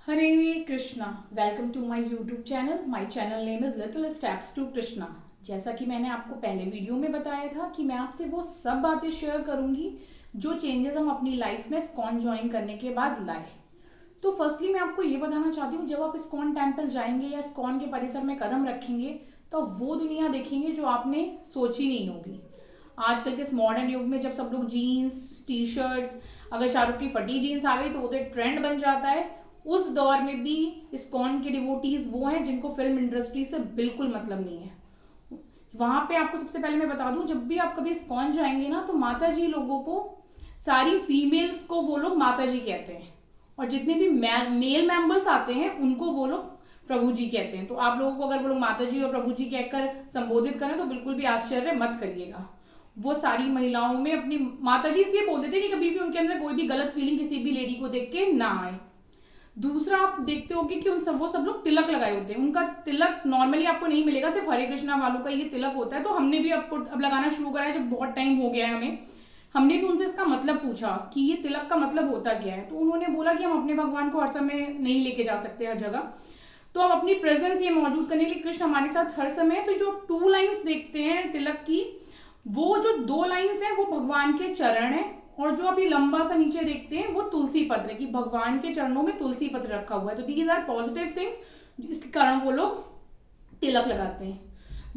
Hare Krishna. Welcome to my YouTube channel. My channel name is little steps to Krishna. जैसा कि मैंने आपको पहले वीडियो में बताया था कि मैं आपसे वो सब बातें शेयर करूंगी जो चेंजेस हम अपनी लाइफ में इस्कॉन ज्वाइन करने के बाद लाए। तो फर्स्टली मैं आपको ये बताना चाहती हूँ, जब आप इस्कॉन टेम्पल जाएंगे या इस्कॉन के परिसर में कदम रखेंगे तो वो दुनिया देखेंगे जो आपने सोची नहीं होगी। आजकल के इस मॉडर्न युग में जब सब लोग जीन्स टी शर्ट्स, अगर शाहरुख की फटी जीन्स आ गई तो वो तो एक ट्रेंड बन जाता है। उस दौर में भी इस्कॉन के डिवोटीज वो हैं जिनको फिल्म इंडस्ट्री से बिल्कुल मतलब नहीं है। वहां पे आपको सबसे पहले मैं बता दूं, जब भी आप कभी इस्कॉन जाएंगे ना तो माता जी लोगों को, सारी फीमेल्स को वो लोग माता जी कहते हैं, और जितने भी मेल मेंबर्स आते हैं उनको वो लोग प्रभु जी कहते हैं। तो आप लोगों को अगर वो लोग माता जी और प्रभु जी कहकर संबोधित करें तो बिल्कुल भी आश्चर्य मत करिएगा। वो सारी महिलाओं में अपनी माता जी इसलिए बोल देते हैं कि कभी भी उनके अंदर कोई भी गलत फीलिंग किसी भी लेडी को देख के ना आए। दूसरा, आप देखते होगे कि वो सब लोग तिलक लगाए होते हैं। उनका तिलक नॉर्मली आपको नहीं मिलेगा, सिर्फ हरे कृष्णा वालों का ये तिलक होता है। तो हमने भी अब लगाना शुरू करा है, जब बहुत टाइम हो गया है हमें। हमने भी उनसे इसका मतलब पूछा कि ये तिलक का मतलब होता क्या है, तो उन्होंने बोला कि हम अपने भगवान को हर समय नहीं लेके जा सकते हर जगह, तो हम अपनी प्रेजेंस ये मौजूद करने के लिए कृष्ण हमारे साथ हर समय। तो जो 2 लाइन्स देखते हैं तिलक की, वो जो 2 लाइन्स है वो भगवान के चरण है, और जो आप ये लंबा सा नीचे देखते हैं वो तुलसी पत्र है कि भगवान के चरणों में तुलसी पत्र रखा हुआ है। तो दीज आर पॉजिटिव थिंग्स, इसके कारण वो लोग तिलक लगाते हैं।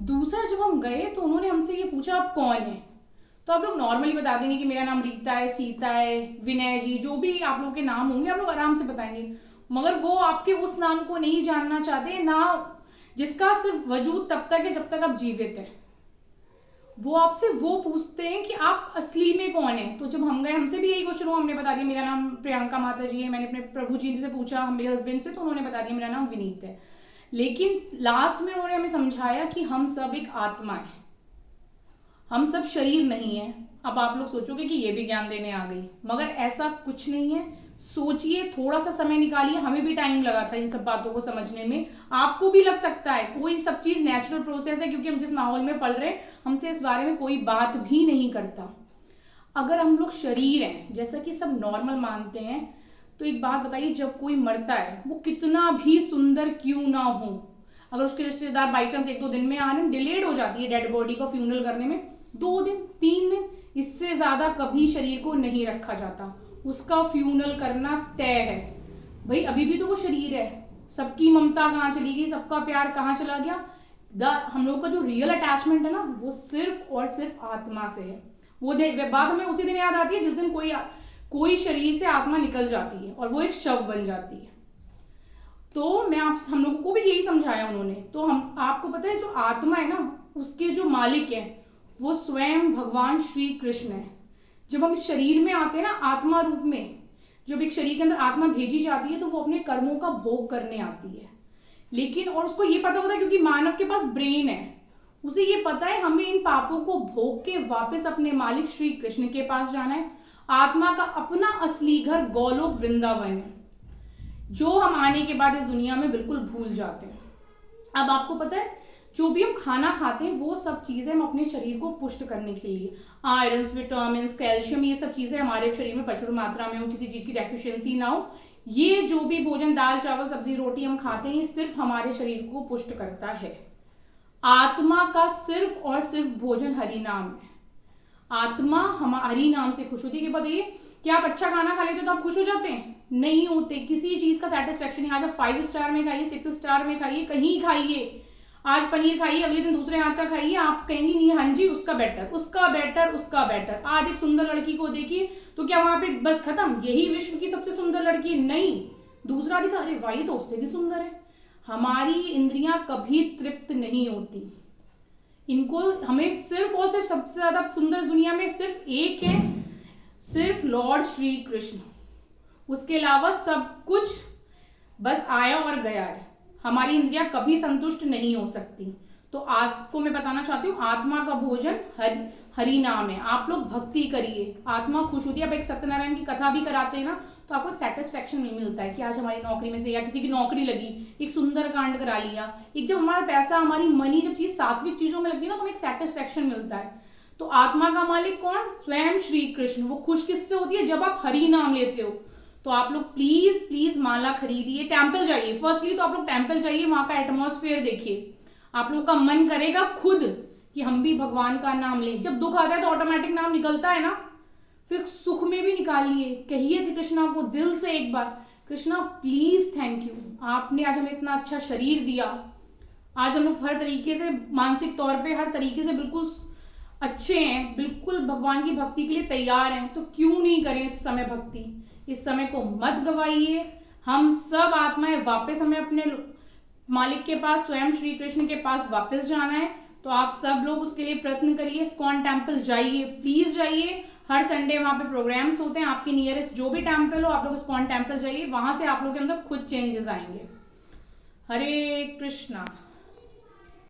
दूसरा, जब हम गए तो उन्होंने हमसे ये पूछा आप कौन है, तो आप लोग नॉर्मली बता देंगे कि मेरा नाम रीता है, सीता है, विनय जी, जो भी आप लोग के नाम होंगे आप लोग आराम से बताएंगे। मगर वो आपके उस नाम को नहीं जानना चाहते ना, जिसका सिर्फ वजूद तब तक है जब तक आप जीवित है। वो आपसे वो पूछते हैं कि आप असली में कौन है। तो जब हम गए, हमसे भी यही क्वेश्चन हुआ, हमने बता दिया मेरा नाम प्रियंका माता जी है। मैंने अपने प्रभु जी से पूछा मेरे हस्बैंड से, तो उन्होंने बता दिया मेरा नाम विनीत है। लेकिन लास्ट में उन्होंने हमें समझाया कि हम सब एक आत्मा है, हम सब शरीर नहीं है। अब आप लोग सोचोगे कि ये भी ज्ञान देने आ गई, मगर ऐसा कुछ नहीं है। सोचिए, थोड़ा सा समय निकालिए। हमें भी टाइम लगा था इन सब बातों को समझने में, आपको भी लग सकता है। कोई सब चीज नेचुरल प्रोसेस है, क्योंकि हम जिस माहौल में पल रहे हमसे इस बारे में कोई बात भी नहीं करता। अगर हम लोग शरीर हैं जैसा कि सब नॉर्मल मानते हैं, तो एक बात बताइए, जब कोई मरता है वो कितना भी सुंदर क्यों ना हो, अगर उसके रिश्तेदार बाई चांस 1-2 दिन में आने, डिलेड हो जाती है डेड बॉडी को फ्यूनरल करने में 2 दिन 3 दिन, इससे ज्यादा कभी शरीर को नहीं रखा जाता। उसका फ्यूनल करना तय है। भाई अभी भी तो वो शरीर है, सबकी ममता कहाँ चली गई, सबका प्यार कहाँ चला गया। हम लोग का जो रियल अटैचमेंट है ना, वो सिर्फ और सिर्फ आत्मा से है। वो बात हमें उसी दिन याद आती है जिस दिन कोई शरीर से आत्मा निकल जाती है और वो एक शव बन जाती है। तो हम लोगों को भी यही समझाया उन्होंने। तो हम आपको पता है, जो आत्मा है ना, उसके जो मालिक है वो स्वयं भगवान श्री कृष्ण है। जब हम इस शरीर में आते हैं ना आत्मा रूप में, जब एक शरीर के अंदर आत्मा भेजी जाती है तो वो अपने कर्मों का भोग करने आती है। लेकिन और उसको ये पता होता है, क्योंकि मानव के पास ब्रेन है, उसे ये पता है हमें इन पापों को भोग के वापस अपने मालिक श्री कृष्ण के पास जाना है। आत्मा का अपना असली घर गोलोक वृंदावन है, जो हम आने के बाद इस दुनिया में बिल्कुल भूल जाते हैं। अब आपको पता है, जो भी हम खाना खाते हैं वो सब चीजें हम अपने शरीर को पुष्ट करने के लिए, आयरन, विटामिन, कैल्शियम, ये सब चीजें हमारे शरीर में प्रचुर मात्रा में हो, किसी चीज की डेफिशिएंसी ना हो। ये जो भी भोजन, दाल चावल सब्जी रोटी हम खाते हैं, ये सिर्फ हमारे शरीर को पुष्ट करता है। आत्मा का सिर्फ और सिर्फ भोजन हरि नाम है। आत्मा हम हरि नाम से खुश होती है। कि बताइए, क्या आप अच्छा खाना खा लेते हो तो आप खुश हो जाते हैं? नहीं होते। किसी चीज का सेटिस्फेक्शन नहीं। आज आप 5 स्टार में खाइए, 6 स्टार में खाइए, कहीं खाइए, आज पनीर खाइए, अगले दिन दूसरे हाथ का खाइए, आप कहेंगे नहीं हाँ जी उसका बेटर, उसका बेटर, उसका बेटर। आज एक सुंदर लड़की को देखिए तो क्या वहां पे बस खत्म, यही विश्व की सबसे सुंदर लड़की? नहीं, दूसरा दिखा, अरे वाह ये तो उससे भी सुंदर है। हमारी इंद्रियां कभी तृप्त नहीं होती। इनको हमें सिर्फ और सिर्फ सबसे ज्यादा सुंदर दुनिया में सिर्फ एक है, सिर्फ लॉर्ड श्री कृष्ण। उसके अलावा सब कुछ बस आया और गया है। हमारी इंद्रियां कभी संतुष्ट नहीं हो सकती। तो आपको मैं बताना चाहती हूँ, आत्मा का भोजन हरि नाम है। आप लोग भक्ति करिए, आत्मा खुश होती है। आप एक सत्यनारायण की कथा भी कराते हैं ना, तो आपको एक सेटिस्फेक्शन नहीं मिलता है कि आज हमारी नौकरी में से या किसी की नौकरी लगी, एक सुंदर कांड करा लिया। एक जब हमारा पैसा, हमारी मनी, जब चीज सात्विक चीजों में लगती है ना, तो हमें एक सेटिस्फेक्शन मिलता है। तो आत्मा का मालिक कौन? स्वयं श्री कृष्ण। वो खुश किससे होती है? जब आप हरि नाम लेते हो। तो आप लोग प्लीज प्लीज माला खरीदिए, टेम्पल जाइए। फर्स्टली तो आप लोग टेम्पल जाइए, वहां का एटमॉस्फेयर देखिए, आप लोग का मन करेगा खुद कि हम भी भगवान का नाम लें। जब दुख आता है तो ऑटोमेटिक नाम निकलता है ना, फिर सुख में भी निकालिए, कहिए थे कृष्णा को दिल से एक बार, कृष्णा प्लीज थैंक यू, आपने आज हमें इतना अच्छा शरीर दिया, आज हम लोग हर तरीके से मानसिक तौर पे हर तरीके से बिल्कुल अच्छे हैं, बिल्कुल भगवान की भक्ति के लिए तैयार हैं, तो क्यों नहीं करें इस समय भक्ति। इस समय को मत गवाइए। हम सब आत्माएं वापस हमें अपने मालिक के पास, स्वयं श्री कृष्ण के पास वापस जाना है। तो आप सब लोग उसके लिए प्रयत्न करिए, इस्कॉन टेम्पल जाइए, प्लीज जाइए। हर संडे वहां पे प्रोग्राम्स होते हैं, आपके नियरेस्ट जो भी टेम्पल हो आप लोग इस्कॉन टेम्पल जाइए, वहां से आप लोग के अंदर खुद चेंजेस आएंगे। हरे कृष्णा।